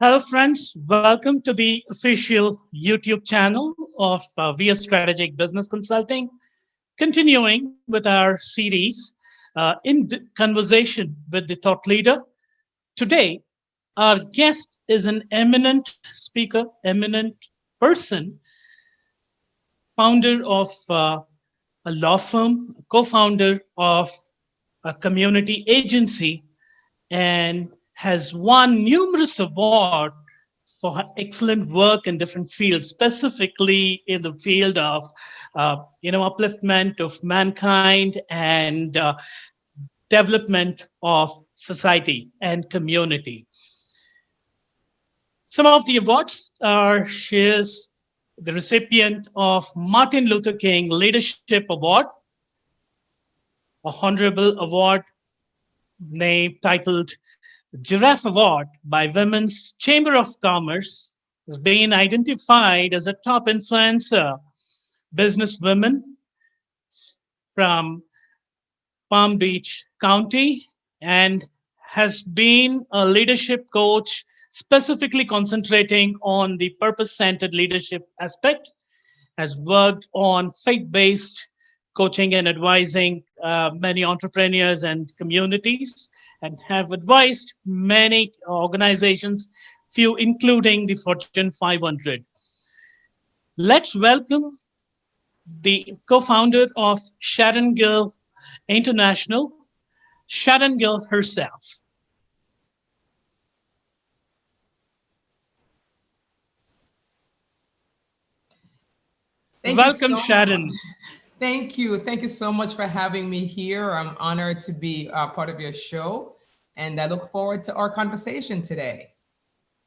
Hello, friends. Welcome to the official YouTube channel of VS Strategic Business Consulting. Continuing with our series conversation with the thought leader. Today, our guest is an eminent speaker, eminent person, founder of a law firm, co founder of a community agency, and has won numerous awards for her excellent work in different fields, specifically in the field of, upliftment of mankind and development of society and community. Some of the awards are she is the recipient of Martin Luther King Leadership Award, a honorable award name titled Giraffe Award by Women's Chamber of Commerce, has been identified as a top influencer businesswoman from Palm Beach County and has been a leadership coach specifically concentrating on the purpose centered leadership aspect, has worked on faith based coaching and advising many entrepreneurs and communities, and have advised many organizations, few including the Fortune 500. Let's welcome the co founder of Sharon Gill International, Sharon Gill herself. Thank you Welcome, so much. Sharon. Thank you. Thank you so much for having me here. I'm honored to be part of your show, and I look forward to our conversation today.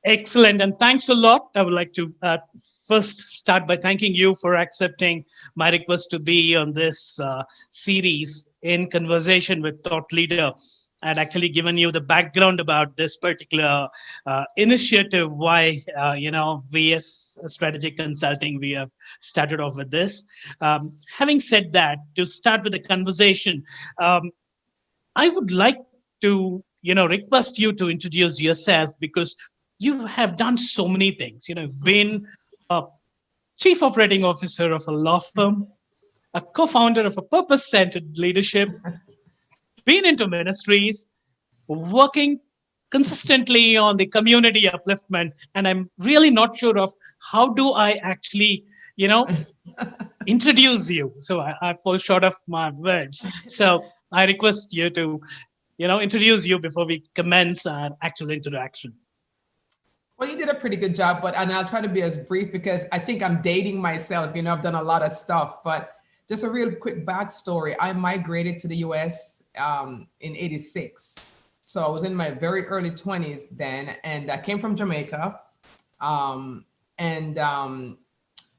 Excellent, and thanks a lot. I would like to first start by thanking you for accepting my request to be on this series in conversation with Thought Leader. I'd actually given you the background about this particular initiative, why we as Strategic Consulting we have started off with this. Having said that, to start with the conversation, um, I would like to request you to introduce yourself because you have done so many things. You've been a chief operating officer of a law firm, a co-founder of a purpose-centered leadership, been into ministries, working consistently on the community upliftment, and I'm really not sure of how do I actually, you know, introduce you. So I fall short of my words. So I request you to, introduce you before we commence our actual introduction. Well, you did a pretty good job, and I'll try to be as brief because I think I'm dating myself. I've done a lot of stuff, but just a real quick backstory. I migrated to the US in '86. So I was in my very early 20s then, and I came from Jamaica and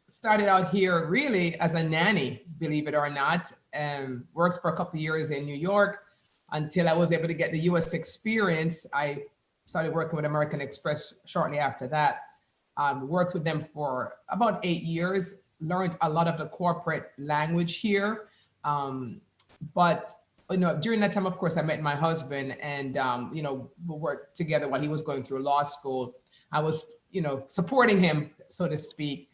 started out here really as a nanny, believe it or not, and worked for a couple of years in New York until I was able to get the US experience. I started working with American Express shortly after that. Worked with them for about 8 years, learned a lot of the corporate language here. But during that time, of course, I met my husband, and we worked together while he was going through law school. I was, supporting him, so to speak,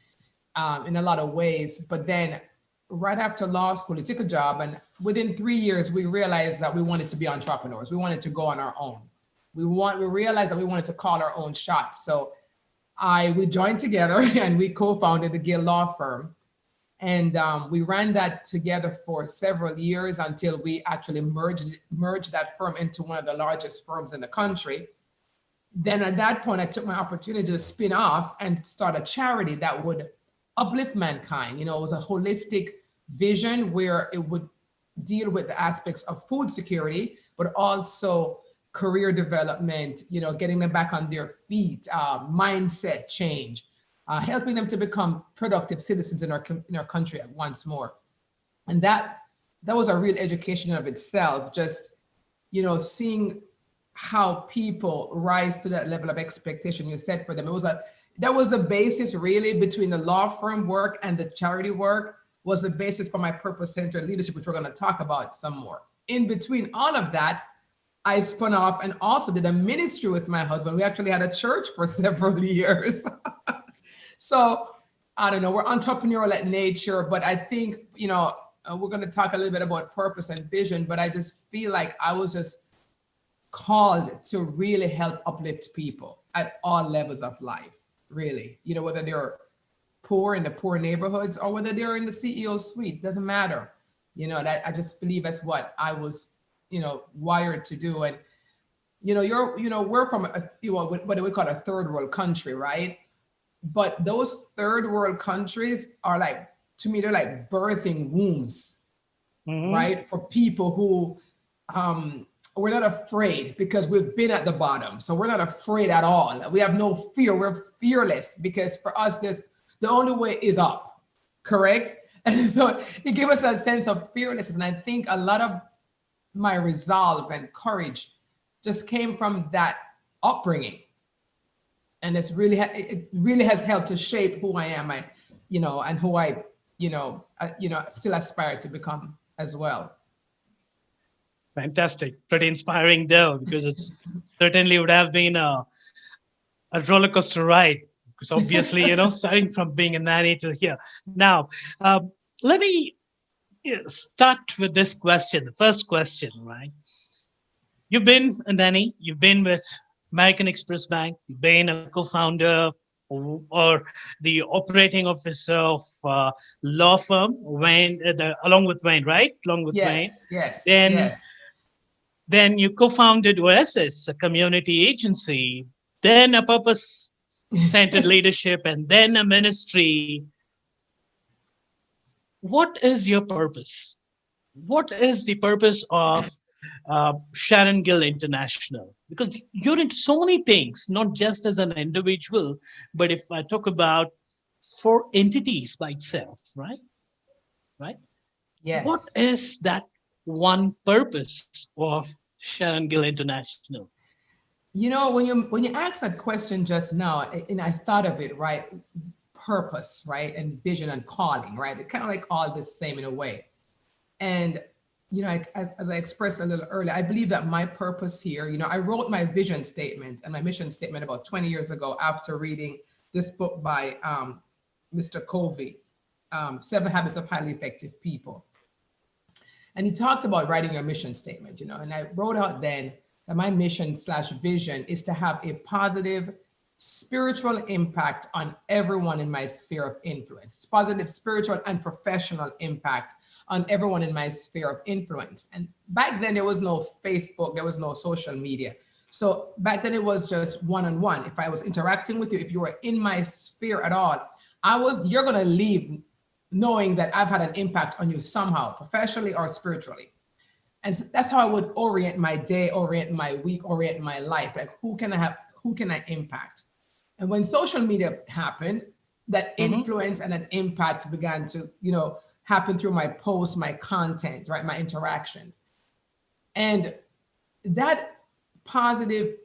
in a lot of ways. But then right after law school, he took a job, and within 3 years, we realized that we wanted to be entrepreneurs. We wanted to go on our own. We realized that we wanted to call our own shots. So we joined together and we co-founded the Gill Law Firm. And we ran that together for several years until we actually merged that firm into one of the largest firms in the country. Then at that point, I took my opportunity to spin off and start a charity that would uplift mankind. It was a holistic vision where it would deal with the aspects of food security, but also career development, getting them back on their feet, mindset change, helping them to become productive citizens in our country once more. And that was a real education of itself, just, seeing how people rise to that level of expectation you set for them. That was the basis really between the law firm work and the charity work was the basis for my purpose-centered leadership, which we're going to talk about some more. In between all of that, I spun off and also did a ministry with my husband. We actually had a church for several years. So I don't know, we're entrepreneurial at nature, but I think, we're going to talk a little bit about purpose and vision, but I just feel like I was just called to really help uplift people at all levels of life, really. Whether they're poor in the poor neighborhoods or whether they're in the CEO suite, doesn't matter. That I just believe that's what I was, wired to do. And, we're from what we call a third world country, right? But those third world countries are like, to me, they're like birthing wombs, right? For people who, we're not afraid because we've been at the bottom. So we're not afraid at all. We have no fear. We're fearless because for us, the only way is up, correct? And so it gave us a sense of fearlessness. And I think a lot of my resolve and courage just came from that upbringing. And it really has helped to shape who I am, and who I, still aspire to become as well. Fantastic. Pretty inspiring though, because it's certainly would have been a roller coaster ride. Because obviously, starting from being a nanny to here. Now, let me start with this question. The first question, right? You've been a nanny. You've been with American Express Bank. You've been a co-founder or the operating officer of law firm, along with Wayne, right? Along with Wayne. Yes. Then you co-founded OSS, a community agency, then a purpose-centered leadership, and then a ministry. What is your purpose? What is the purpose of Sharon Gill International? Because you're into so many things, not just as an individual, but if I talk about 4 entities by itself, right? Right? Yes. What is that one purpose of Sharon Gill International? When you asked that question just now, and I thought of it, right? Purpose, right? And vision and calling, right? They're kind of like all the same in a way. And, as I expressed a little earlier, I believe that my purpose here, I wrote my vision statement and my mission statement about 20 years ago after reading this book by Mr. Covey, 7 Habits of Highly Effective People. And he talked about writing your mission statement, and I wrote out then that my mission/vision is to have a positive spiritual impact on everyone in my sphere of influence, positive spiritual and professional impact on everyone in my sphere of influence. And back then there was no Facebook, there was no social media. So back then it was just one-on-one. If I was interacting with you, if you were in my sphere at all, you're going to leave knowing that I've had an impact on you somehow, professionally or spiritually. And so that's how I would orient my day, orient my week, orient my life. Like who can I impact? And when social media happened, that influence and that impact began to, happen through my posts, my content, right? My interactions. And that positive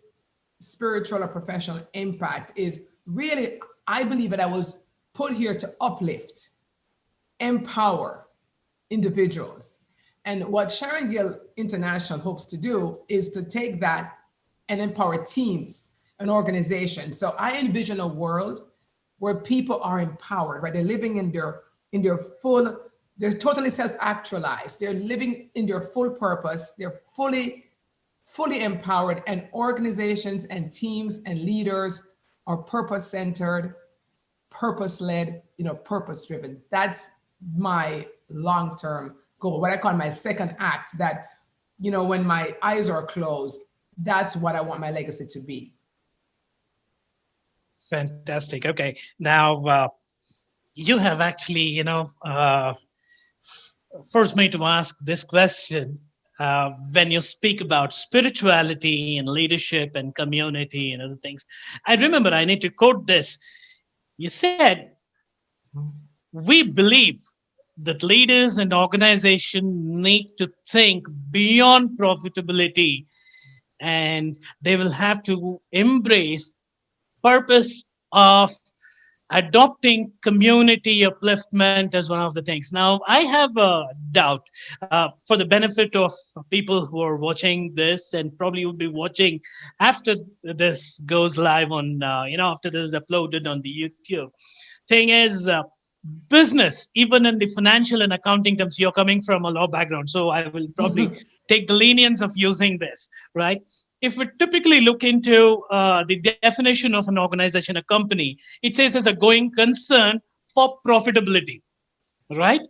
spiritual or professional impact is really, I believe that I was put here to uplift, empower individuals. And what Sharon Gill International hopes to do is to take that and empower teams and organizations. So I envision a world where people are empowered, right? They're living in their full, they're totally self-actualized. They're living in their full purpose. They're fully empowered, and organizations and teams and leaders are purpose-centered, purpose-led, purpose-driven. That's my long-term goal, what I call my second act, that, when my eyes are closed, that's what I want my legacy to be. Fantastic. Okay. Now, you have actually, forced me to ask this question. When you speak about spirituality and leadership and community and other things, I remember I need to quote this. You said, we believe that leaders and organizations need to think beyond profitability, and they will have to embrace purpose of adopting community upliftment as one of the things. Now, I have a doubt for the benefit of people who are watching this and probably will be watching after this goes live on, after this is uploaded on the YouTube. Thing is, business, even in the financial and accounting terms, you're coming from a law background. So I will probably take the lenience of using this, right? If we typically look into the definition of an organization, a company, it says as a going concern for profitability, right?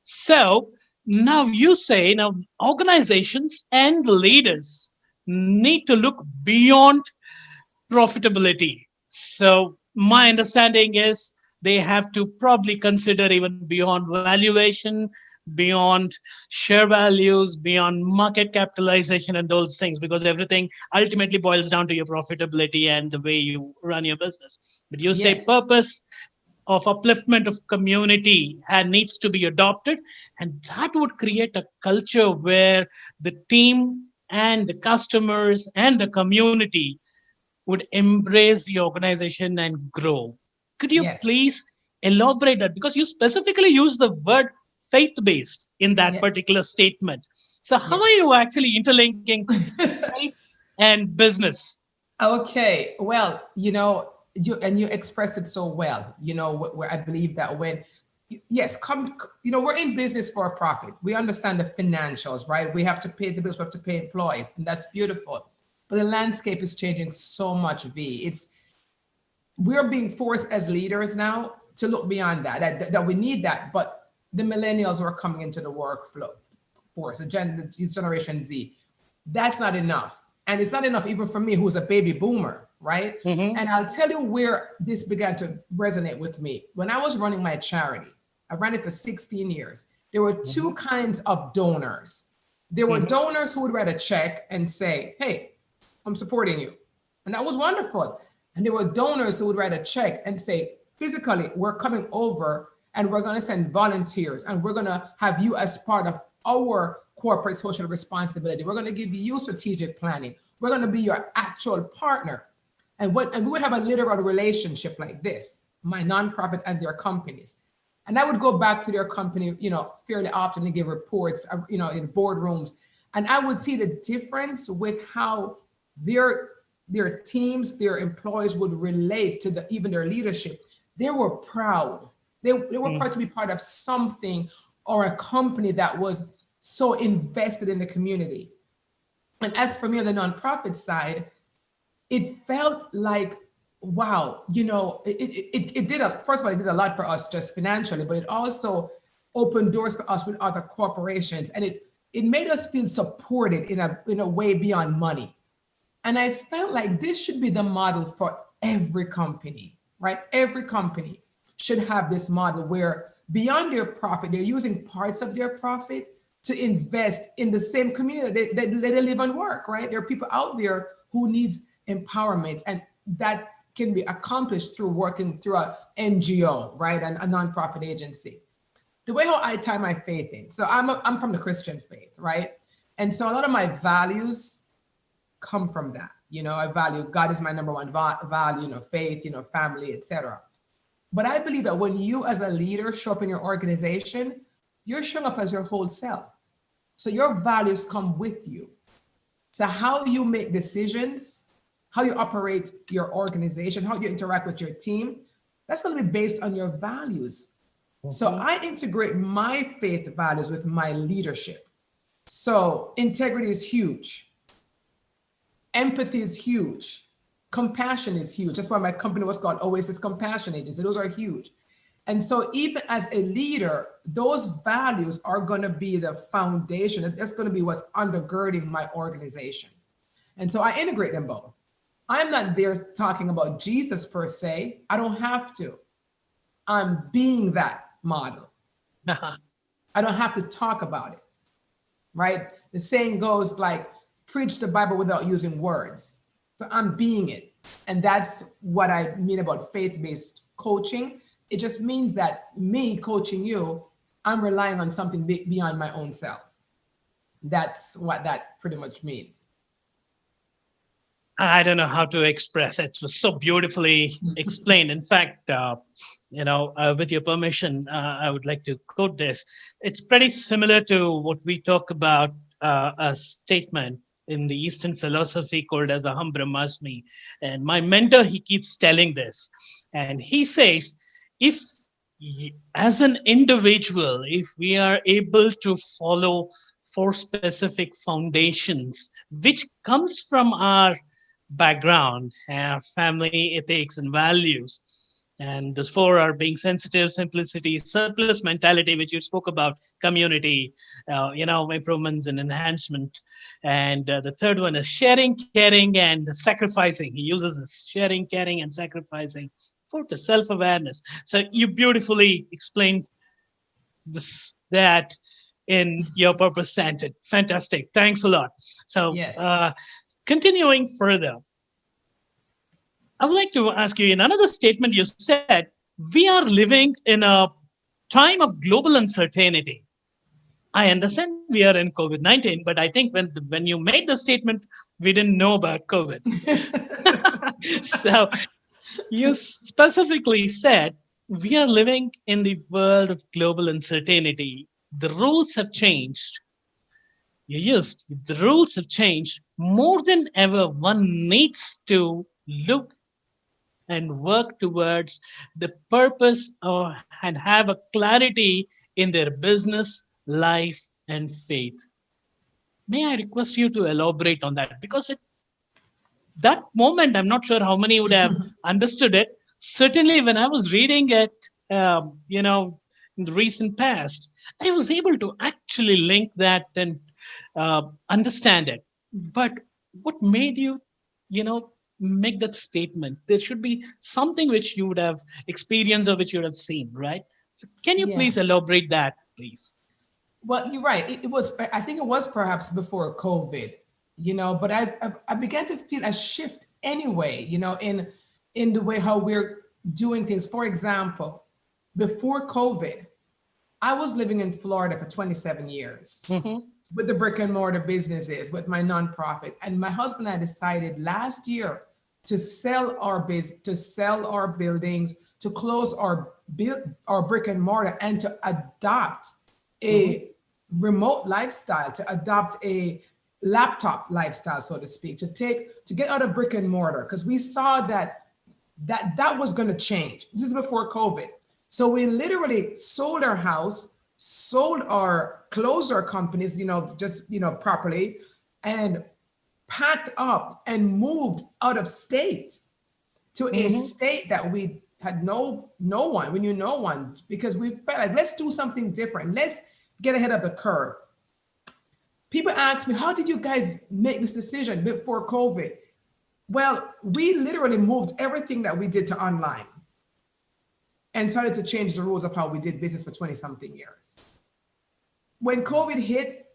So now you say now organizations and leaders need to look beyond profitability. So my understanding is they have to probably consider even beyond valuation, beyond share values, beyond market capitalization and those things, because everything ultimately boils down to your profitability and the way you run your business. But you say Yes, purpose of upliftment of community and needs to be adopted, and that would create a culture where the team and the customers and the community would embrace the organization and grow. Could you yes, please elaborate that? Because you specifically use the word faith based in that yes, particular statement. So, how are yes. you actually interlinking faith and business? Okay, well, you express it so well, where I believe that when, yes, we're in business for a profit. We understand the financials, right? We have to pay the bills, we have to pay employees, and that's beautiful. But the landscape is changing so much, V. We're being forced as leaders now to look beyond that we need that. But the millennials who are coming into the workflow force, it's Generation Z, that's not enough. And it's not enough even for me, who's a baby boomer, right? Mm-hmm. And I'll tell you where this began to resonate with me. When I was running my charity, I ran it for 16 years. There were Mm-hmm. two kinds of donors. There were Mm-hmm. donors who would write a check and say, hey, I'm supporting you. And that was wonderful. And there were donors who would write a check and say, physically, we're coming over and we're going to send volunteers and we're going to have you as part of our corporate social responsibility. We're going to give you strategic planning. We're going to be your actual partner. And we would have a literal relationship like this, my nonprofit and their companies. And I would go back to their company, fairly often to give reports, in boardrooms. And I would see the difference with how their teams, their employees would relate to even their leadership. They were proud. They were proud to be part of something or a company that was so invested in the community. And as for me on the nonprofit side, it felt like, wow, it did first of all, it did a lot for us just financially, but it also opened doors for us with other corporations. And it made us feel supported in a way beyond money. And I felt like this should be the model for every company, right? Every company should have this model where beyond their profit, they're using parts of their profit to invest in the same community that they live and work, right? There are people out there who needs empowerment, and that can be accomplished through working through an NGO, right? And a nonprofit agency. The way how I tie my faith in, so I'm from the Christian faith, right? And so a lot of my values come from that. I value God is my number one value, faith, family, etc. But I believe that when you as a leader show up in your organization, you're showing up as your whole self. So your values come with you. So how you make decisions, how you operate your organization, how you interact with your team, that's going to be based on your values. So I integrate my faith values with my leadership. So integrity is huge. Empathy is huge. Compassion is huge. That's why my company was called Oasis Compassion Agency. Those are huge. And so even as a leader, those values are going to be the foundation. That's going to be what's undergirding my organization. And so I integrate them both. I'm not there talking about Jesus per se. I don't have to. I'm being that model. I don't have to talk about it, right? The saying goes like, preach the Bible without using words. So I'm being it. And that's what I mean about faith-based coaching. It just means that me coaching you, I'm relying on something beyond my own self. That's what that pretty much means. I don't know how to express it. It was so beautifully explained. In fact, with your permission, I would like to quote this. It's pretty similar to what we talk about a statement in the Eastern philosophy called as Aham Brahmasmi. And my mentor, he keeps telling this. And he says, if as an individual, if we are able to follow four specific foundations, which comes from our background, our family ethics and values. And those four are being sensitive, simplicity, surplus mentality, which you spoke about, community, improvements and enhancement. And the third one is sharing, caring, and sacrificing. He uses this sharing, caring, and sacrificing. Fourth is self-awareness. So you beautifully explained that in your purpose centered. Fantastic. Thanks a lot. So Yes. continuing further, I would like to ask you in another statement you said, we are living in a time of global uncertainty. I understand we are in COVID 19, but I think when you made the statement, we didn't know about COVID. So you specifically said we are living in the world of global uncertainty. The rules have changed. You used the rules have changed more than ever. One needs to look and work towards the purpose and have a clarity in their business, life, and faith. May I request you to elaborate on that? Because that moment, I'm not sure how many would have understood it. Certainly, when I was reading it, in the recent past, I was able to actually link that and understand it. But what made you, make that statement? There should be something which you would have experienced or which you would have seen, right? So, can you Yeah. please elaborate that, please? Well, you're right. It was, I think it was perhaps before COVID, but I began to feel a shift anyway, in the way how we're doing things. For example, before COVID, I was living in Florida for 27 years Mm-hmm. with the brick and mortar businesses, with my nonprofit. And my husband and I decided last year to sell our buildings, to close our brick and mortar, and to adopt Mm-hmm. a remote lifestyle, to adopt a laptop lifestyle, so to speak, to get out of brick and mortar, because we saw that was going to change. This is before COVID. So we literally sold our house, closed our companies, properly, and packed up and moved out of state to a Mm-hmm. state that we had no one. We knew no one, because we felt like, let's do something different. Let's get ahead of the curve. People ask me, how did you guys make this decision before COVID? Well, we literally moved everything that we did to online and started to change the rules of how we did business for 20 something years. When COVID hit,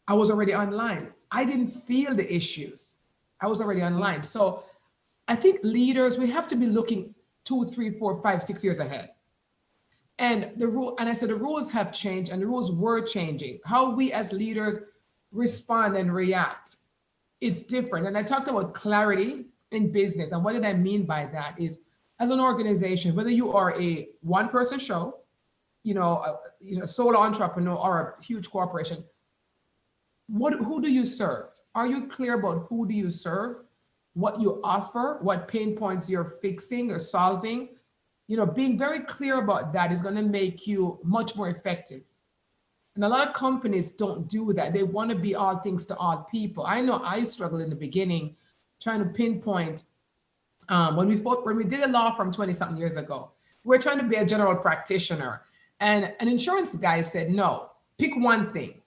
I was already online. I didn't feel the issues. I was already online. So I think leaders, we have to be looking 2, 3, 4, 5, 6 years ahead. And I said the rules have changed, and the rules were changing. How we as leaders respond and react, it's different. And I talked about clarity in business. And what did I mean by that is, as an organization, whether you are a one-person show, a solo entrepreneur, or a huge corporation, who do you serve? Are you clear about who do you serve, what you offer, what pain points you're fixing or solving? Being very clear about that is going to make you much more effective. And a lot of companies don't do that. They want to be all things to all people. I know I struggled in the beginning trying to pinpoint, when we did a law firm 20 something years ago, we were trying to be a general practitioner. And an insurance guy said, no, pick one thing.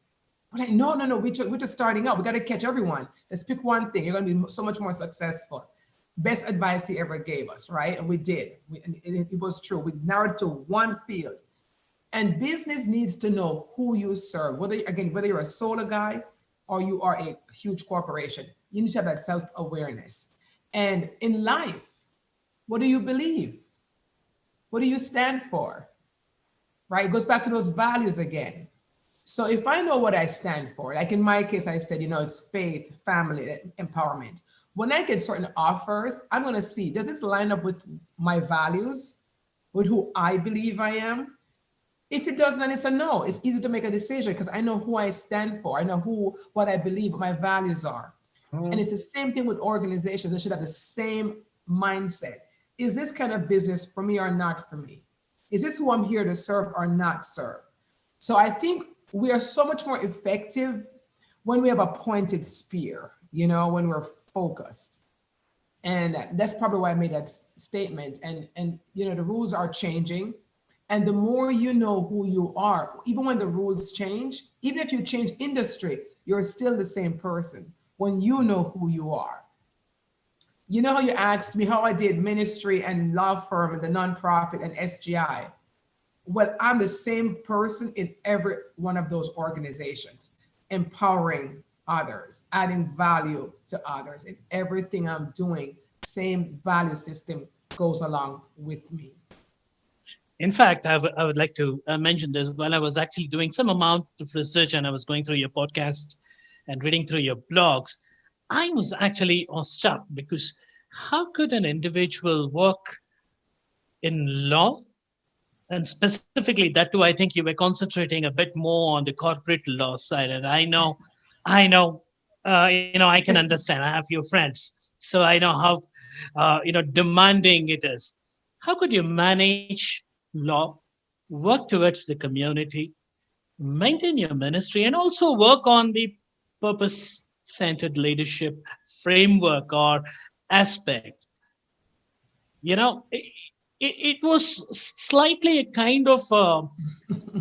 We're like, no, we're just starting out. We got to catch everyone. Let's pick one thing. You're going to be so much more successful. Best advice he ever gave us, right? And we did. And it was true. We narrowed to one field. And business needs to know who you serve. Whether you're a solo guy or you are a huge corporation, you need to have that self-awareness. And in life, what do you believe? What do you stand for? Right? It goes back to those values again. So if I know what I stand for, like in my case, I said, it's faith, family, empowerment. when I get certain offers, I'm going to see, does this line up with my values, with who I believe I am? If it doesn't, then it's a no. It's easy to make a decision because I know who I stand for. I know what I believe, what my values are. And it's the same thing with organizations. They should have the same mindset. Is this kind of business for me or not for me? Is this who I'm here to serve or not serve? So I think we are so much more effective when we have a pointed spear, when we're focused. And that's probably why I made that statement. And the rules are changing. And the more you know who you are, even when the rules change, even if you change industry, you're still the same person when you know who you are. You know how you asked me how I did ministry and law firm and the nonprofit and SGI? Well, I'm the same person in every one of those organizations, empowering others, adding value to others. In everything I'm doing, same value system goes along with me. In fact, I would like to mention this. When I was actually doing some amount of research and I was going through your podcast and reading through your blogs, I was actually awestruck because how could an individual work in law? And specifically that too, I think you were concentrating a bit more on the corporate law side. And I know, I can understand. I have few friends, so I know how, demanding it is. How could you manage law, work towards the community, maintain your ministry, and also work on the purpose-centered leadership framework or aspect? It was slightly a kind of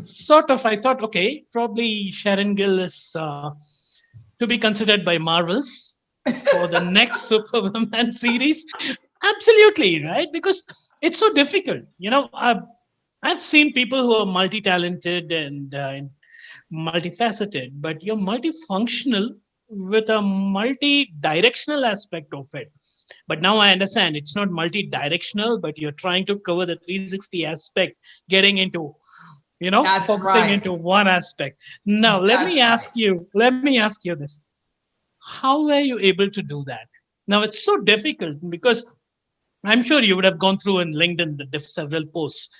sort of, I thought, okay, probably Sharon Gill is to be considered by Marvels for the next Superwoman series. Absolutely, right? Because it's so difficult. I've seen people who are multi-talented and multifaceted, but you're multifunctional with a multi-directional aspect of it. But now I understand it's not multi-directional, but you're trying to cover the 360 aspect, getting into, That's focusing right. into one aspect. Now, That's right. let me ask you this. How were you able to do that? Now, it's so difficult because I'm sure you would have gone through in LinkedIn several posts,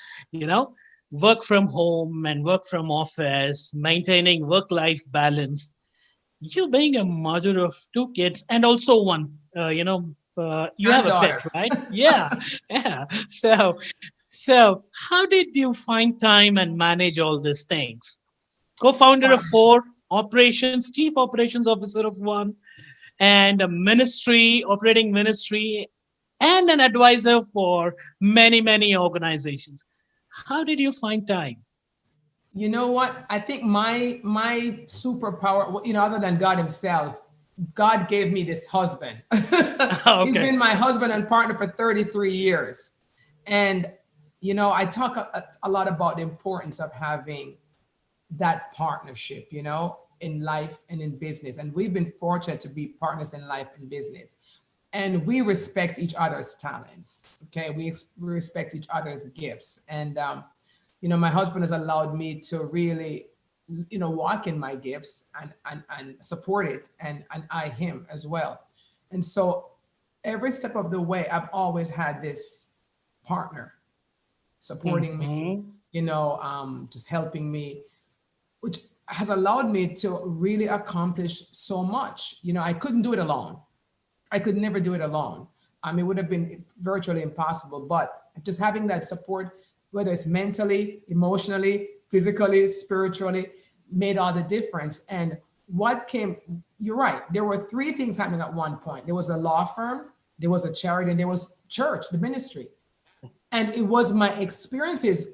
work from home and work from office, maintaining work-life balance. You being a mother of two kids and also one, you have a pet, Granddaughter. right? Yeah, yeah. So how did you find time and manage all these things? Co-founder of Partnership. four, operations, chief operations officer of one, and a ministry, operating ministry, and an advisor for many, many organizations. How did you find time? You know what? I think my superpower, other than God himself, God gave me this husband. He's Okay. been my husband and partner for 33 years. And, I talk a lot about the importance of having that partnership, in life and in business. And we've been fortunate to be partners in life and business. And we respect each other's talents. Okay. We respect each other's gifts. And, my husband has allowed me to really, walk in my gifts and support it and I him as well. And so every step of the way, I've always had this partner supporting me, Mhm. just helping me, which has allowed me to really accomplish so much. I couldn't do it alone. I could never do it alone. It would have been virtually impossible, but just having that support, whether it's mentally, emotionally, physically, spiritually, made all the difference. And you're right, there were three things happening at one point. There was a law firm, there was a charity, and there was church, the ministry. And it was my experiences,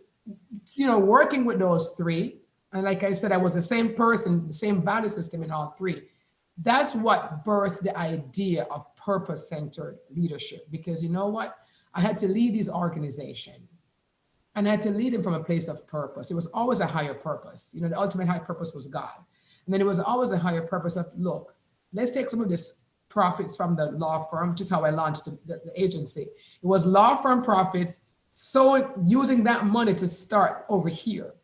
working with those three. And like I said, I was the same person, the same value system in all three. That's what birthed the idea of purpose-centered leadership. Because you know what? I had to lead these organizations and I had to lead them from a place of purpose. It was always a higher purpose. The ultimate higher purpose was God. And then it was always a higher purpose of, look, let's take some of this profits from the law firm, which is how I launched the agency. It was law firm profits. So using that money to start over here.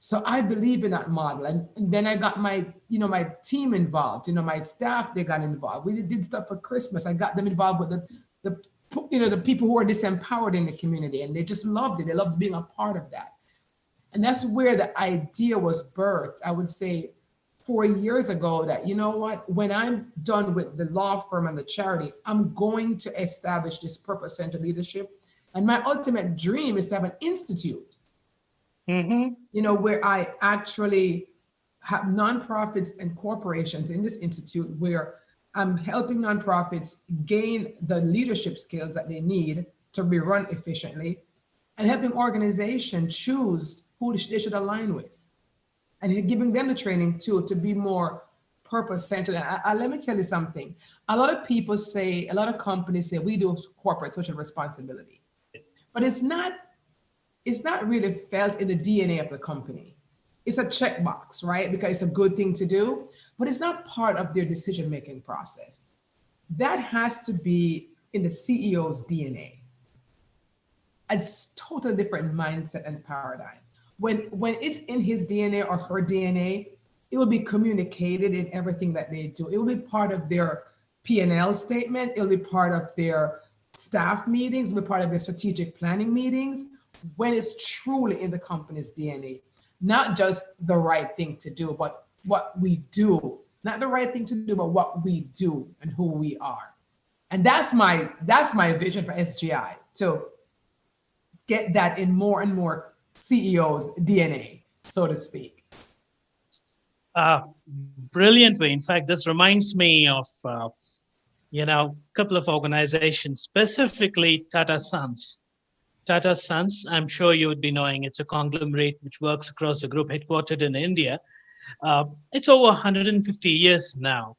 So I believe in that model. And then I got my, my team involved, my staff, they got involved. We did stuff for Christmas. I got them involved with the people who are disempowered in the community, and they just loved it. They loved being a part of that. And that's where the idea was birthed. I would say 4 years ago that, you know what, when I'm done with the law firm and the charity, I'm going to establish this purpose-centered leadership. And my ultimate dream is to have an institute, where I actually have nonprofits and corporations in this institute where I'm helping nonprofits gain the leadership skills that they need to be run efficiently, and helping organizations choose who they should align with, and giving them the training too to be more purpose-centered. Let me tell you something. A lot of companies say we do corporate social responsibility, but it's not really felt in the DNA of the company. It's a checkbox, right? Because it's a good thing to do, but it's not part of their decision-making process. That has to be in the CEO's DNA. It's totally different mindset and paradigm. When it's in his DNA or her DNA, it will be communicated in everything that they do. It will be part of their P&L statement. It will be part of their staff meetings. It will be part of their strategic planning meetings, when it's truly in the company's DNA. Not just the right thing to do, but what we do. Not the right thing to do, but what we do and who we are. And that's my vision for SGI, to get that in more and more CEOs' DNA, so to speak. Brilliant way. In fact, this reminds me of a couple of organizations, specifically Tata Sons. Tata Sons, I'm sure you would be knowing, it's a conglomerate which works across the group, headquartered in India. It's over 150 years now.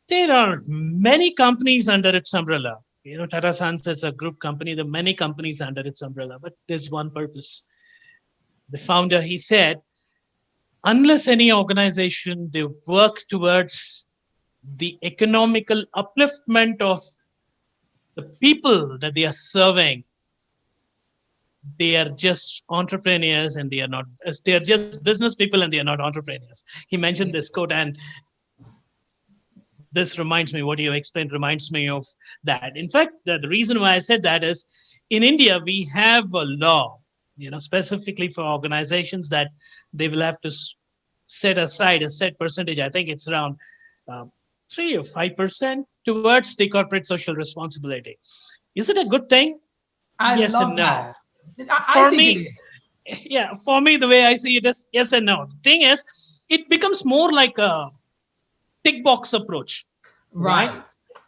There are many companies under its umbrella. Tata Sons is a group company. There are many companies under its umbrella, but there's one purpose. The founder, he said, unless any organization, they work towards the economical upliftment of the people that they are serving, they are just entrepreneurs, and they are just business people, and they are not entrepreneurs. He mentioned this quote, and this reminds me, what you explained reminds me of that. In fact, the reason why I said that is, in India, we have a law, specifically for organizations, that they will have to set aside a set percentage. I think it's around 3 or 5% towards the corporate social responsibility. Is it a good thing? Yes and no. I think it is. Yeah, for me, the way I see it is yes and no. The thing is, it becomes more like a tick box approach. Right.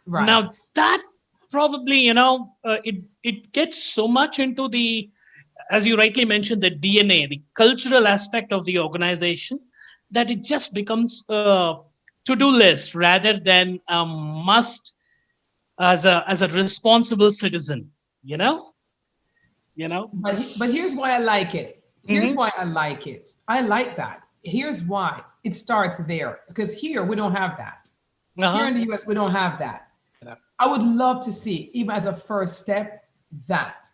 Now that probably, it gets so much into the, as you rightly mentioned, the DNA, the cultural aspect of the organization, that it just becomes a to-do list rather than a must as a responsible citizen, But here's why I like it. I like that. Here's why. It starts there, because here we don't have that. Here in the US, we don't have that. Yeah. I would love to see, even as a first step, that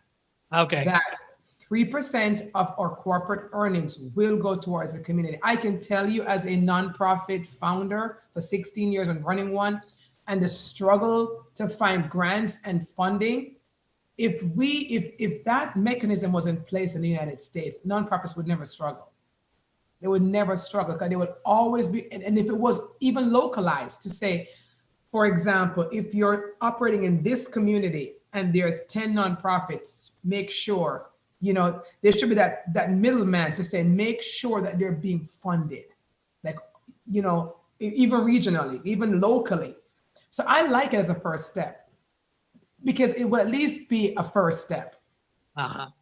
3% of our corporate earnings will go towards the community. I can tell you, as a nonprofit founder for 16 years and running one, and the struggle to find grants and funding, if that mechanism was in place in the United States, nonprofits would never struggle. They would never struggle, because they would always be, and if it was even localized to say, for example, if you're operating in this community and there's 10 nonprofits, make sure, there should be that middleman to say, make sure that they're being funded, even regionally, even locally. So I like it as a first step, because it will at least be a first step.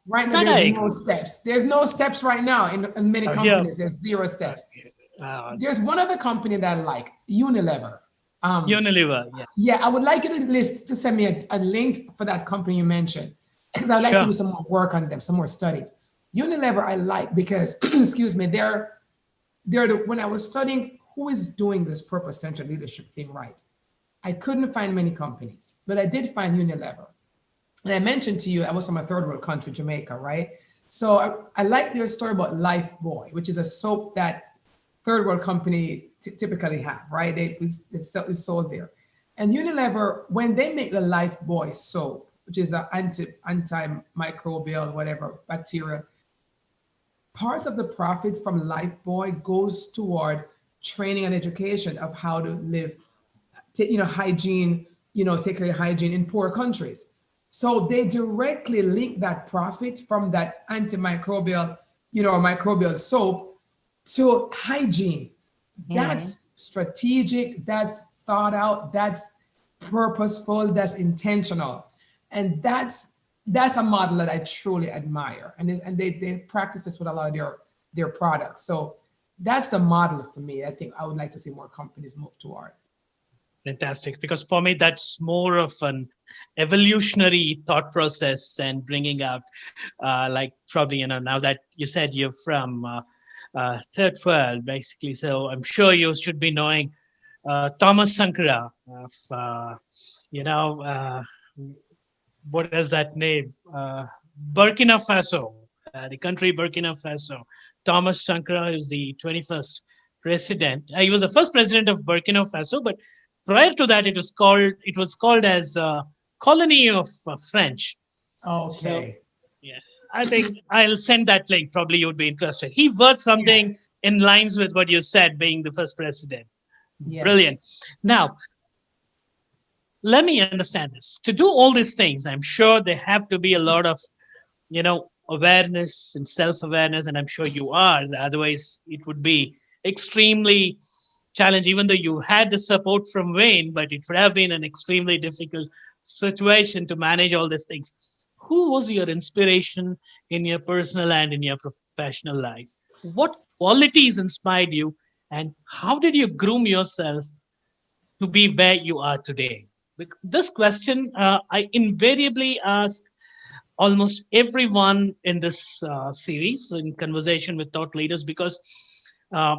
Right now, there's no steps. There's no steps right now in many companies. There's 0 steps. There's one other company that I like, Unilever. Unilever, yeah. Yeah, I would like you to send me a link for that company you mentioned, because I'd like to do some more work on them, some more studies. Unilever I like because, excuse me, when I was studying who is doing this purpose-centered leadership thing right, I couldn't find many companies, but I did find Unilever. And I mentioned to you, I was from a third world country, Jamaica, right? So I like your story about Life Boy, which is a soap that third world company typically have, right? It's sold there. And Unilever, when they make the Life Boy soap, which is an antimicrobial, whatever, bacteria, parts of the profits from Life Boy goes toward training and education of how to live, hygiene, take care of hygiene in poor countries. So they directly link that profit from that antimicrobial, microbial soap to hygiene. Mhm. That's strategic, that's thought out, that's purposeful, that's intentional. And that's a model that I truly admire. And they practice this with a lot of their products. So that's the model for me. I think I would like to see more companies move toward. Fantastic. Because for me, that's more of an evolutionary thought process and bringing out, like probably, now that you said you're from third world, basically. So I'm sure you should be knowing Thomas Sankara of, you know, uh, what is that name? Burkina Faso, the country Burkina Faso. Thomas Sankara is the 21st president. He was the first president of Burkina Faso, but prior to that, it was called as colony of French. So Okay. yeah, I think I'll send that link. Probably you would be interested. He worked Yeah. something in lines with what you said, being the first president. Yes. Brilliant. Now, let me understand this. To do all these things, I'm sure there have to be a lot of, awareness and self-awareness, and I'm sure you are. Otherwise, it would be extremely challenging. Even though you had the support from Wayne, but it would have been an extremely difficult situation to manage all these things. Who was your inspiration in your personal and in your professional life? What qualities inspired you, and how did you groom yourself to be where you are today? This question I invariably ask almost everyone in this series in conversation with thought leaders, because uh,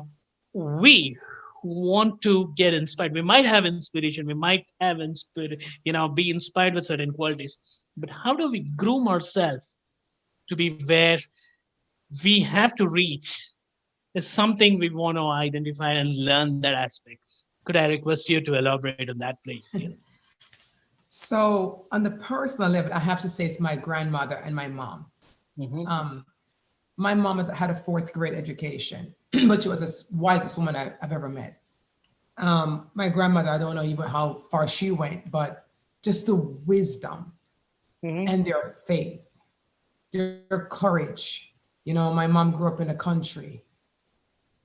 we want to get inspired. We might have inspiration, we might have be inspired with certain qualities, but how do we groom ourselves to be where we have to reach is something we want to identify and learn that aspect. Could I request you to elaborate on that, please, Gil? So on the personal level, I have to say it's my grandmother and my mom. Mm-hmm. My mom had a fourth grade education, but she was the wisest woman I've ever met. My grandmother, I don't know even how far she went, but just the wisdom Mm-hmm. and their faith, their courage. My mom grew up in the country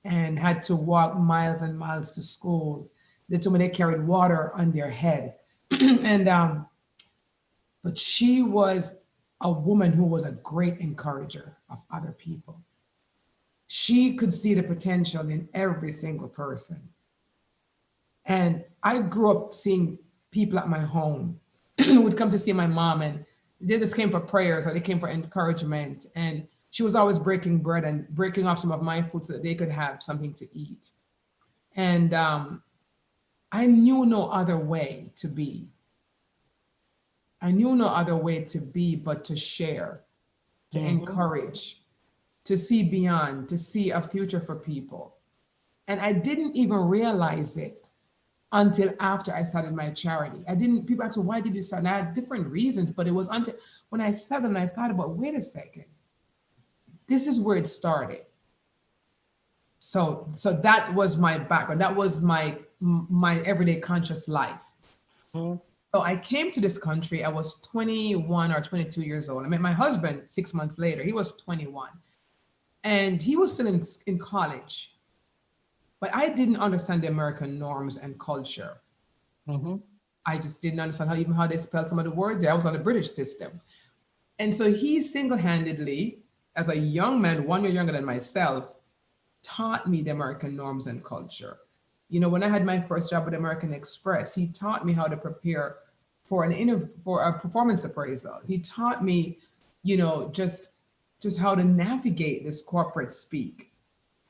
and had to walk miles and miles to school. They told me they carried water on their head. and But she was a woman who was a great encourager of other people. She could see the potential in every single person. And I grew up seeing people at my home who would come to see my mom, and they just came for prayers or they came for encouragement. And she was always breaking bread and breaking off some of my food so that they could have something to eat. And I knew no other way to be. I knew no other way to be but to share, to Mm-hmm. encourage, to see beyond, to see a future for people. And I didn't even realize it until after I started my charity. I didn't, people ask me, why did you start? And I had different reasons, but it was until when I started and I thought about, wait a second, this is where it started. So that was my background. That was my everyday conscious life. Mm-hmm. So I came to this country. I was 21 or 22 years old. I met my husband 6 months later. He was 21, and he was still in college. But I didn't understand the American norms and culture. Mm-hmm. I just didn't understand how they spelled some of the words there. I was on the British system. And so he single-handedly, as a young man, 1 year younger than myself, taught me the American norms and culture. When I had my first job with American Express, he taught me how to prepare for for a performance appraisal. He taught me, just how to navigate this corporate speak.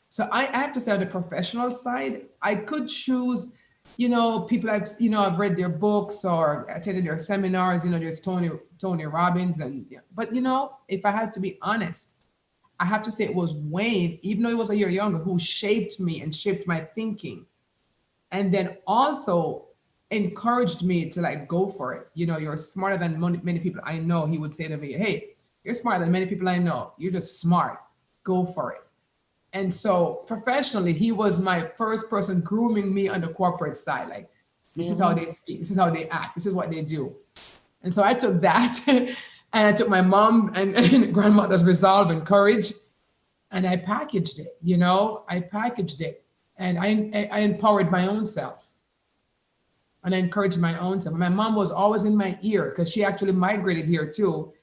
So I have to say, on the professional side, I could choose, people I've read their books or attended their seminars. There's Tony Robbins, but if I had to be honest, I have to say it was Wayne, even though he was a year younger, who shaped me and shaped my thinking. And then also encouraged me to like go for it. You know, you're smarter than many people I know. He would say to me, hey, you're smarter than many people I know. You're just smart. Go for it. And so professionally, he was my first person grooming me on the corporate side. Like, this is how they speak. This is how they act. This is what they do. And so I took that and I took my mom and grandmother's resolve and courage and I packaged it, you know, I packaged it and I empowered my own self and I encouraged my own self. My mom was always in my ear because she actually migrated here too.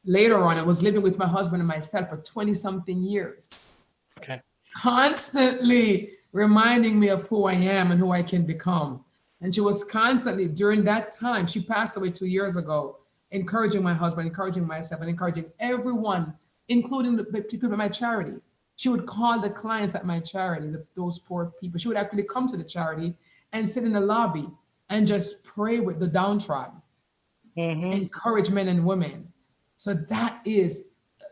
Later on, I was living with my husband and myself for 20 something years. Okay. Constantly reminding me of who I am and who I can become. And she was constantly, during that time, she passed away 2 years ago, encouraging my husband, encouraging myself, and encouraging everyone, including the people at my charity. She would call the clients at my charity, those poor people. She would actually come to the charity and sit in the lobby and just pray with the downtrodden, encourage men and women. So that is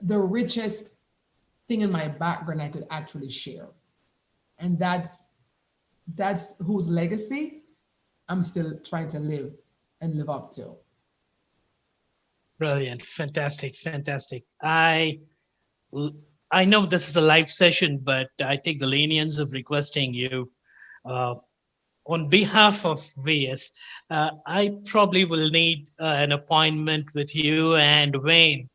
the richest thing in my background I could actually share. And that's whose legacy I'm still trying to live and live up to. Brilliant. Fantastic. Fantastic. I know this is a live session, but I take the lenience of requesting you uh, on behalf of VS. I probably will need an appointment with you and Wayne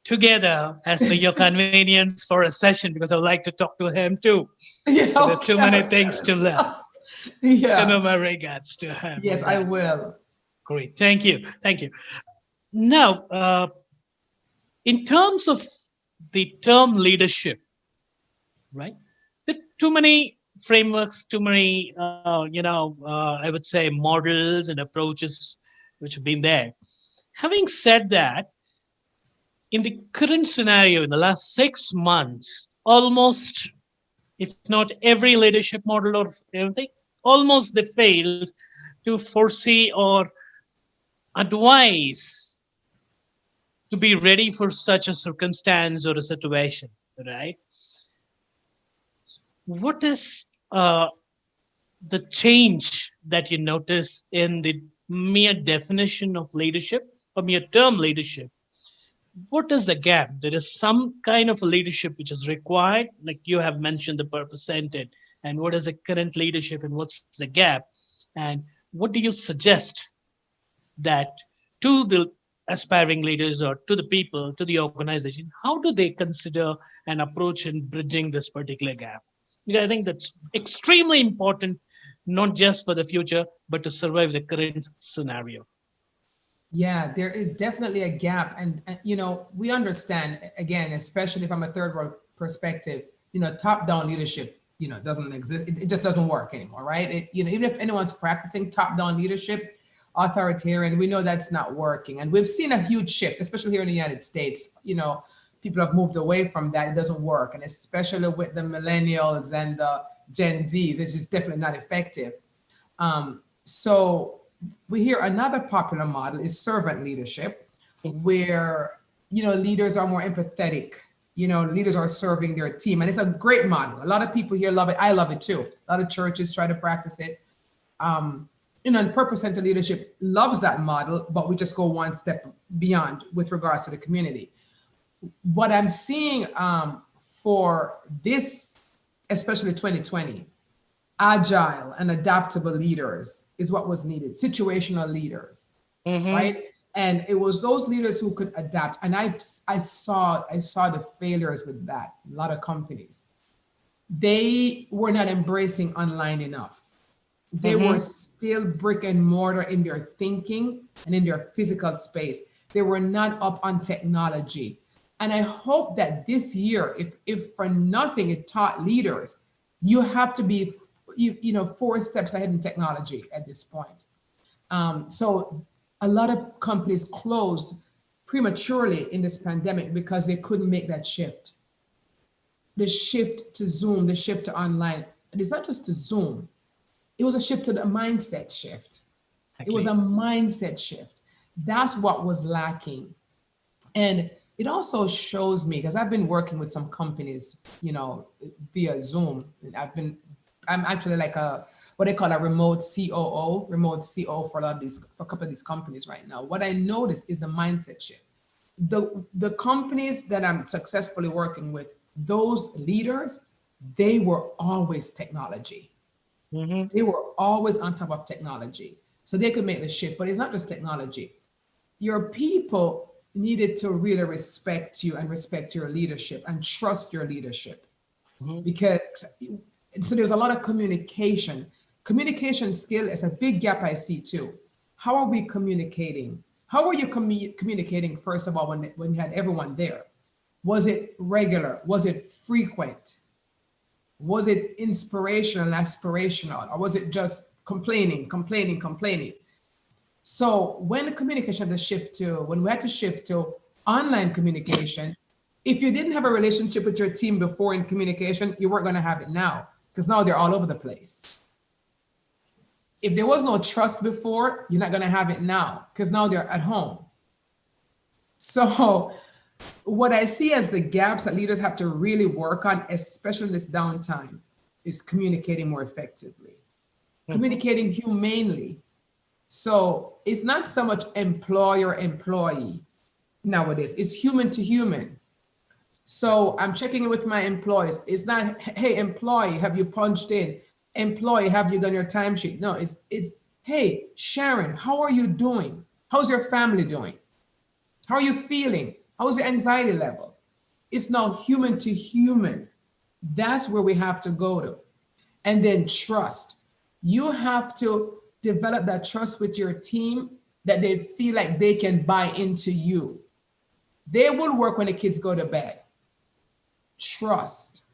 together as per your convenience for a session because I would like to talk to him too. Yeah, There are too many okay. things to learn. Yeah. Send my regards to him. Yes, I will. Great. Thank you. Thank you. Now, in terms of the term leadership, right? There are too many frameworks, too many, I would say models and approaches which have been there. Having said that, in the current scenario, in the last 6 months, almost, if not every leadership model or everything, almost they failed to foresee or advise to be ready for such a circumstance or a situation, right? What is the change that you notice in the mere definition of leadership or mere term leadership? What is the gap? There is some kind of a leadership which is required, like you have mentioned the purpose centered, and what is the current leadership and what's the gap? And what do you suggest that to the aspiring leaders or to the people, to the organization, how do they consider an approach in bridging this particular gap? Because I think that's extremely important, not just for the future, but to survive the current scenario. Yeah, there is definitely a gap. And, you know, we understand, again, especially from a third world perspective, you know, top down leadership, you know, doesn't exist. It just doesn't work anymore, right? You know, even if anyone's practicing top down leadership, authoritarian, we know that's not working. And we've seen a huge shift, especially here in the United States. You know, people have moved away from that. It doesn't work. And especially with the millennials and the Gen Zs, it's just definitely not effective. So we hear another popular model is servant leadership, where, you know, leaders are more empathetic. You know, leaders are serving their team. And it's a great model. A lot of people here love it. I love it too. A lot of churches try to practice it. You know, and purpose-centered leadership loves that model, but we just go one step beyond with regards to the community. What I'm seeing for this, especially 2020, agile and adaptable leaders is what was needed. Situational leaders, right? And it was those leaders who could adapt. And I saw the failures with that. A lot of companies, they were not embracing online enough. They were still brick and mortar in their thinking and in their physical space. They were not up on technology. And I hope that this year, if for nothing, it taught leaders, you have to be, you know, 4 steps ahead in technology at this point. So a lot of companies closed prematurely in this pandemic because they couldn't make that shift. The shift to Zoom, the shift to online. And it's not just to Zoom. It was a shift to the mindset shift. It was a mindset shift. That's what was lacking. And it also shows me, because I've been working with some companies, via Zoom. I'm actually like what they call a remote COO for for a couple of these companies right now. What I notice is the mindset shift. The companies that I'm successfully working with, those leaders, they were always technology. Mhm. They were always on top of technology. So they could make the shift, but it's not just technology. Your people needed to really respect you and respect your leadership and trust your leadership, Mhm. because so there's a lot of communication. Communication skill is a big gap I see too. How are we communicating? How are you communicating, first of all, when you had everyone there? Was it regular? Was it frequent? Was it inspirational and aspirational? Or was it just complaining? So when the communication had to shift to, when we had to shift to online communication, if you didn't have a relationship with your team before in communication, you weren't going to have it now, because now they're all over the place. If there was no trust before, you're not going to have it now, because now they're at home. So what I see as the gaps that leaders have to really work on, especially this downtime, is communicating more effectively, Mhm. communicating humanely. So it's not so much employer-employee nowadays, it's human to human. So I'm checking in with my employees. It's not, hey, employee, have you punched in? Employee, have you done your timesheet? No, it's hey, Sharon, how are you doing? How's your family doing? How are you feeling? How's your anxiety level? It's now human to human. That's where we have to go to. And then trust. You have to develop that trust with your team, that they feel like they can buy into you. They will work when the kids go to bed. Trust.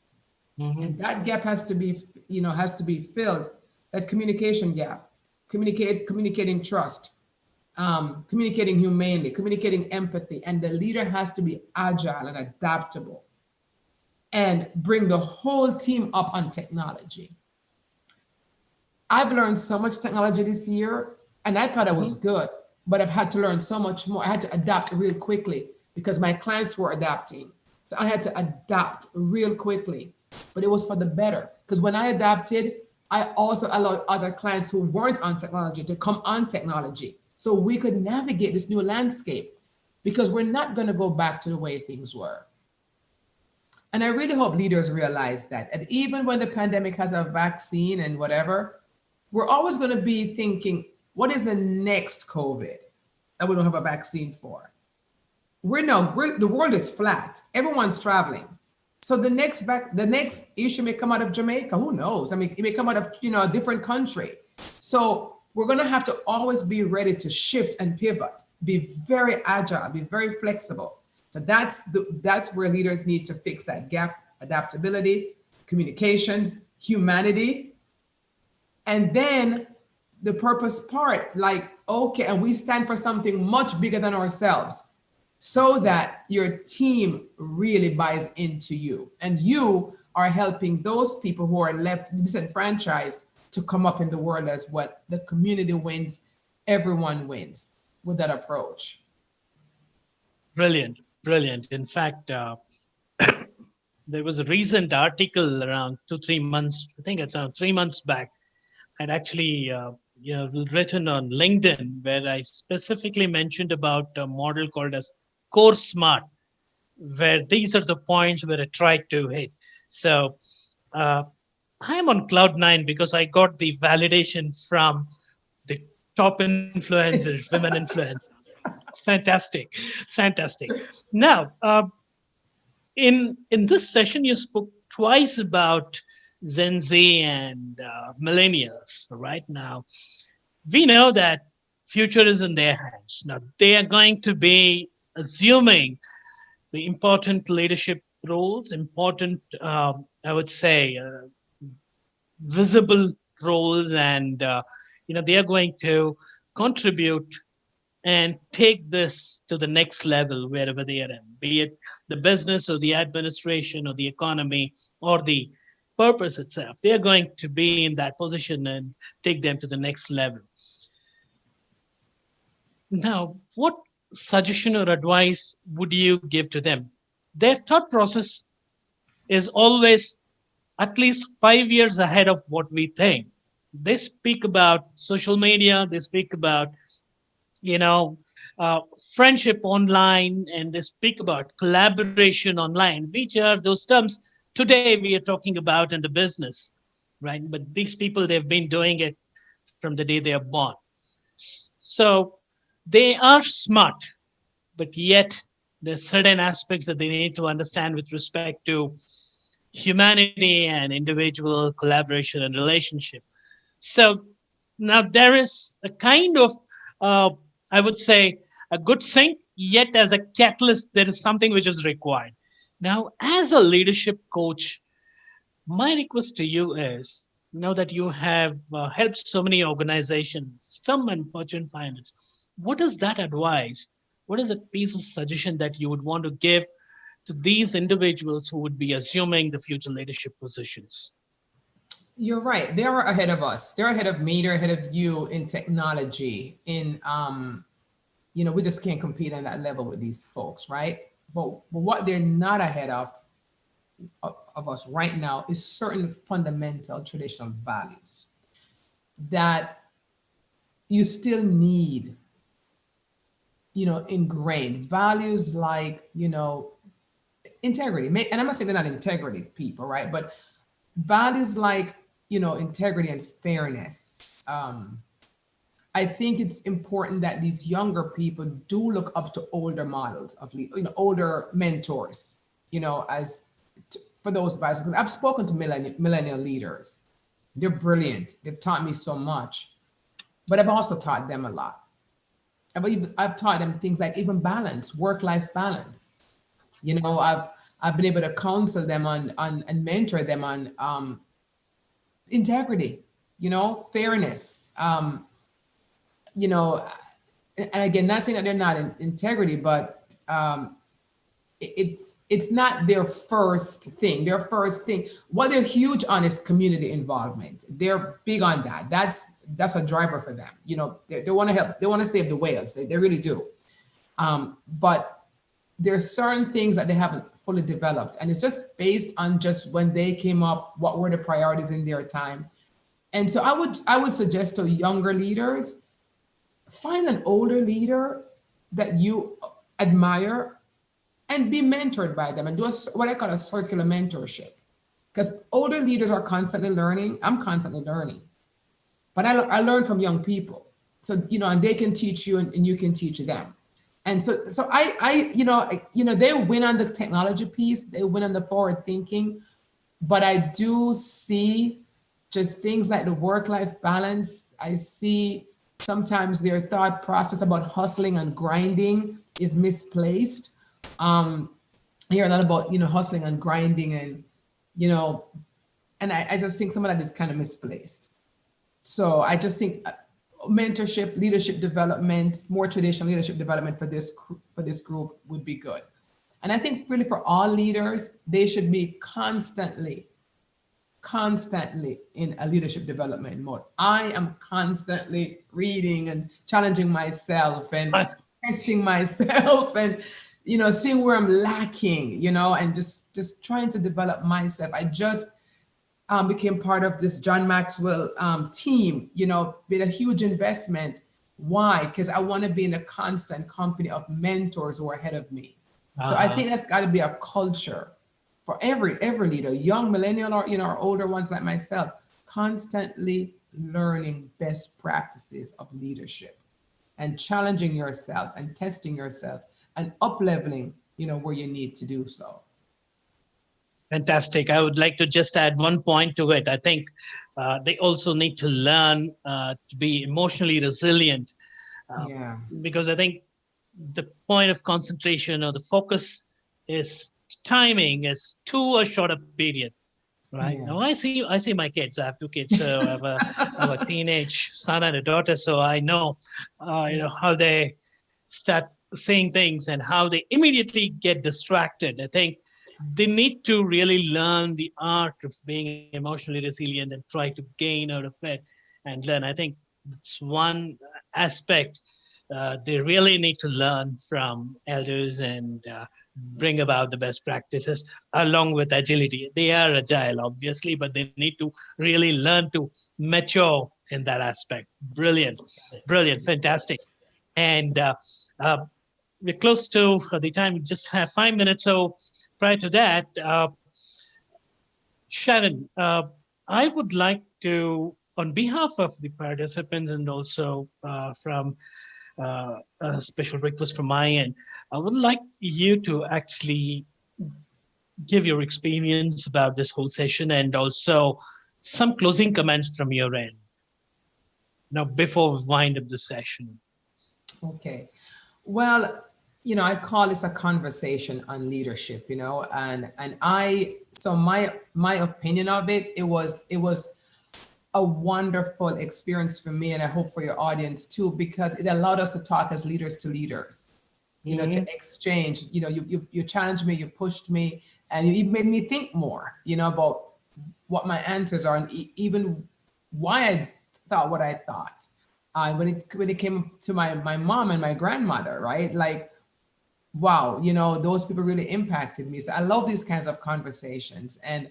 And Mhm. that gap has to be filled. That communication gap. Communicating trust, communicating humanely, communicating empathy. And the leader has to be agile and adaptable and bring the whole team up on technology. I've learned so much technology this year, and I thought I was Mhm. good, but I've had to learn so much more. I had to adapt real quickly because my clients were adapting. So I had to adapt real quickly, but it was for the better. Because when I adapted, I also allowed other clients who weren't on technology to come on technology so we could navigate this new landscape, because we're not going to go back to the way things were. And I really hope leaders realize that. And even when the pandemic has a vaccine and whatever, we're always going to be thinking, what is the next COVID that we don't have a vaccine for? The world is flat. Everyone's traveling. So the next issue may come out of Jamaica. Who knows? I mean, it may come out of a different country. So we're going to have to always be ready to shift and pivot. Be very agile. Be very flexible. So that's where leaders need to fix that gap: adaptability, communications, humanity, and then the purpose part. Like, okay, and we stand for something much bigger than ourselves, so that your team really buys into you and you are helping those people who are left disenfranchised to come up in the world as well. The community wins, everyone wins with that approach. Brilliant, brilliant. In fact, there was a recent article around 2 3 months. I think it's around 3 months back. I'd actually, written on LinkedIn where I specifically mentioned about a model called as Core Smart, where these are the points where I tried to hit. So uh, I am on cloud nine because I got the validation from the top influencers, women influencers. Fantastic, fantastic. Now, in this session, you spoke twice about Gen Z and millennials. Right now, we know that future is in their hands. Now they are going to be assuming the important leadership roles, important, I would say, visible roles, and they are going to contribute and take this to the next level wherever they are in, be it the business or the administration or the economy or the purpose itself. They are going to be in that position and take them to the next level. Now, what suggestion or advice would you give to them? Their thought process is always at least 5 years ahead of what we think. They speak about social media, they speak about, you know, uh, friendship online, and they speak about collaboration online, which are those terms today we are talking about in the business, right? But these people, they've been doing it from the day they are born. So they are smart, but yet there's certain aspects that they need to understand with respect to humanity and individual collaboration and relationship. So now there is a kind of, uh, I would say, a good sync, yet as a catalyst, there is something which is required. Now, as a leadership coach, my request to you is, now that you have helped so many organizations, some in Fortune 500, what is that advice? What is a piece of suggestion that you would want to give to these individuals who would be assuming the future leadership positions? You're right. They are ahead of us. They're ahead of me. They're ahead of you in technology. We just can't compete on that level with these folks, right? But what they're not ahead of us right now is certain fundamental traditional values that you still need, ingrained values like, integrity. And I'm not saying they're not integrity people, right? But values like, integrity and fairness. I think it's important that these younger people do look up to older models of, older mentors, as for those advice, because I've spoken to millennial leaders. They're brilliant. They've taught me so much, but I've also taught them a lot. I've taught them things like even balance, work-life balance. I've been able to counsel them on and mentor them on integrity, fairness. You know, and again, not saying that they're not in integrity, but it's not their first thing. Their first thing, what they're huge on is community involvement. They're big on that. That's a driver for them. They want to help. They want to save the whales. They really do. But there are certain things that they haven't fully developed, and it's just based on just when they came up, what were the priorities in their time. And so I would suggest to younger leaders, find an older leader that you admire and be mentored by them and do what I call a circular mentorship. Because older leaders are constantly learning. I'm constantly learning, but I learn from young people. So, and they can teach you and you can teach them. And so they win on the technology piece, they win on the forward thinking, but I do see just things like the work-life balance. I see sometimes their thought process about hustling and grinding is misplaced. I hear a lot about, hustling and grinding and, and I just think some of that is kind of misplaced. So I just think mentorship, leadership development, more traditional leadership development for this group would be good. And I think really for all leaders, they should be constantly in a leadership development mode. I am constantly reading and challenging myself and testing myself and, seeing where I'm lacking, and just trying to develop myself. I just became part of this John Maxwell team, with a huge investment. Why? Because I want to be in a constant company of mentors who are ahead of me. So I think that's got to be a culture for every leader, young, millennial, or or older ones like myself, constantly learning best practices of leadership and challenging yourself and testing yourself and up-leveling, where you need to do so. Fantastic. I would like to just add one point to it. I think they also need to learn to be emotionally resilient, Yeah. because I think the point of concentration or the focus is timing is to a shorter period. Right. Yeah. Now I see my kids. I have two kids. So I have a teenage son and a daughter. So I know, how they start saying things and how they immediately get distracted. I think they need to really learn the art of being emotionally resilient and try to gain out of it and learn. I think it's one aspect they really need to learn from elders and bring about the best practices along with agility. They are agile, obviously, but they need to really learn to mature in that aspect. Brilliant, brilliant, fantastic. And uh, we're close to the time. We just have 5 minutes. So prior to that, Sharon, I would like to, on behalf of the participants and also from a special request from my end, I would like you to actually give your experience about this whole session and also some closing comments from your end. Now, before we wind up the session. Okay. Well, I call this a conversation on leadership, and so my opinion of it, it was a wonderful experience for me, and I hope for your audience too, because it allowed us to talk as leaders to leaders, to exchange. You challenged me, you pushed me, and you even made me think more, about what my answers are, and even why I thought what I thought. When it came to my mom and my grandmother, right? Like, wow, those people really impacted me. So I love these kinds of conversations. And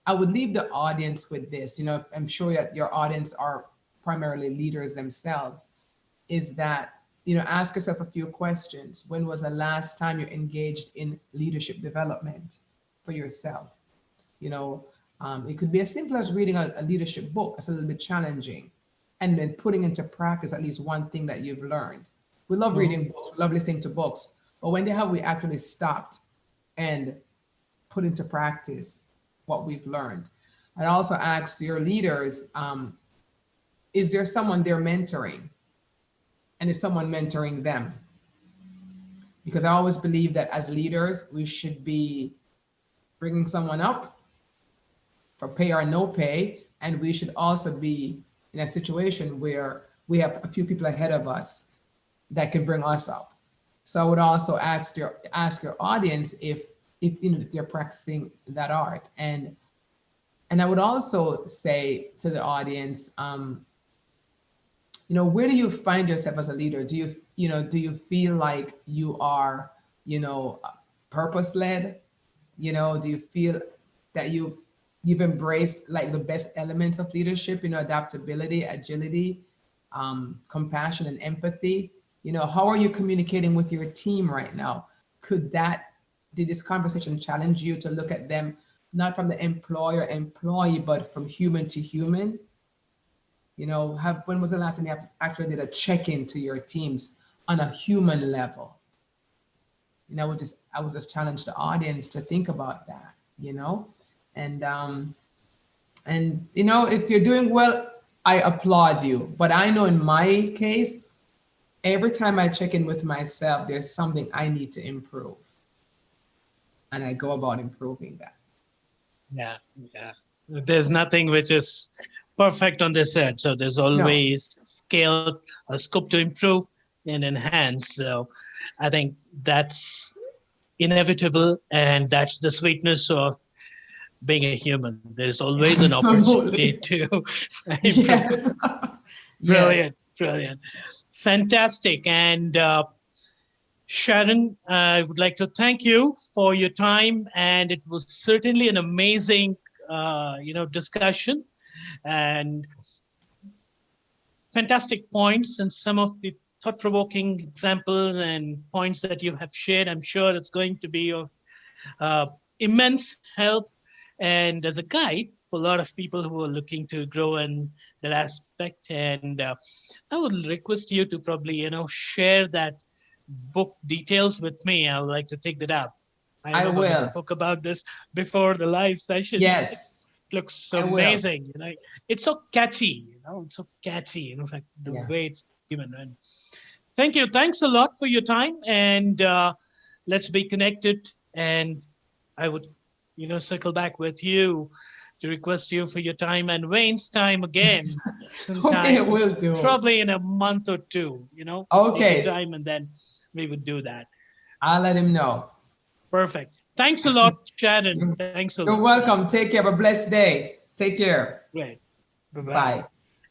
I would leave the audience with this, I'm sure that your audience are primarily leaders themselves, is that, ask yourself a few questions. When was the last time you engaged in leadership development for yourself? It could be as simple as reading a leadership book. That's a little bit challenging. And then putting into practice at least one thing that you've learned. We love reading books, we love listening to books, but when have we actually stopped and put into practice what we've learned? I also ask your leaders, is there someone they're mentoring? And is someone mentoring them? Because I always believe that as leaders, we should be bringing someone up for pay or no pay, and we should also be in a situation where we have a few people ahead of us that can bring us up. So I would also ask your audience if they're practicing that art, and I would also say to the audience, where do you find yourself as a leader? Do you feel like you are purpose led? Do you feel that you've embraced like the best elements of leadership, adaptability, agility, compassion, and empathy? How are you communicating with your team right now? Did this conversation challenge you to look at them not from the employee, but from human to human? When was the last time you actually did a check-in to your teams on a human level? I would just challenge the audience to think about that, and if you're doing well, I applaud you. But I know in my case, every time I check in with myself, there's something I need to improve. And I go about improving that. Yeah, yeah. There's nothing which is perfect on this end. So there's always scale, a scope to improve and enhance. So I think that's inevitable, and that's the sweetness of being a human. There's always an opportunity to improve. Yes. Brilliant, brilliant. Fantastic. And Sharon, I would like to thank you for your time, and it was certainly an amazing, discussion, and fantastic points and some of the thought-provoking examples and points that you have shared. I'm sure it's going to be of immense help and as a guide for a lot of people who are looking to grow in that aspect. And I would request you to probably, share that book details with me. I would like to take that up. I know we spoke about this before the live session. Yes. It looks so amazing. It's so catchy. It's so catchy. In fact, the way it's given. And thank you. Thanks a lot for your time. And let's be connected. And I would, circle back with you to request you for your time and Wayne's time again. Okay, will do. Probably in a month or two, Okay. Take your time, and then we would do that. I'll let him know. Perfect. Thanks a lot, Sharon. Thanks a lot. You're welcome. Take care. Have a blessed day. Take care. Great. Bye-bye. Bye.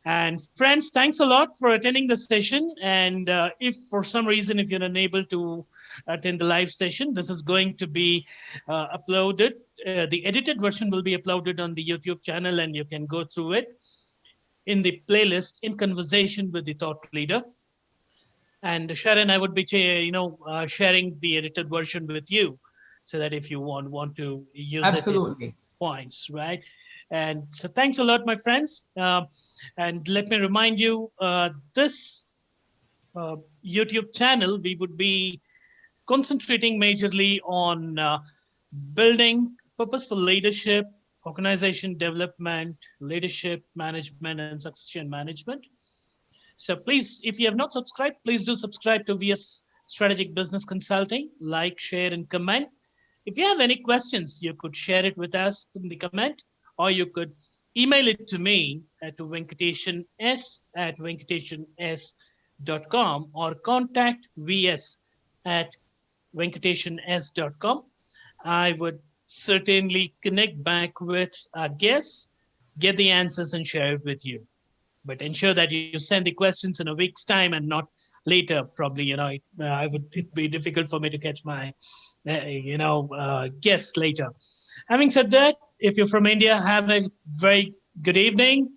And friends, thanks a lot for attending the session. And if for some reason, if you're unable to attend the live session, this is going to be uploaded. The edited version will be uploaded on the YouTube channel, and you can go through it in the playlist In Conversation with the Thought Leader. And Sharon, I would be, sharing the edited version with you, so that if you want to use it in Absolutely. points, right? And so, thanks a lot, my friends. And let me remind you, this YouTube channel, we would be concentrating majorly on building purposeful leadership, organization development, leadership management, and succession management. So please, if you have not subscribed, please do subscribe to VS Strategic Business Consulting, like, share, and comment. If you have any questions, you could share it with us in the comment, or you could email it to me at venkateshans@venkateshans.com, or contact vs@venkateshans.com. I would certainly connect back with our guests, get the answers, and share it with you. But ensure that you send the questions in a week's time and not later. Probably, it'd be difficult for me to catch my, guests later. Having said that, if you're from India, have a very good evening.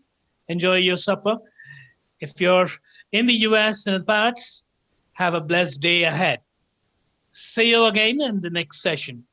Enjoy your supper. If you're in the US and parts, have a blessed day ahead. See you again in the next session.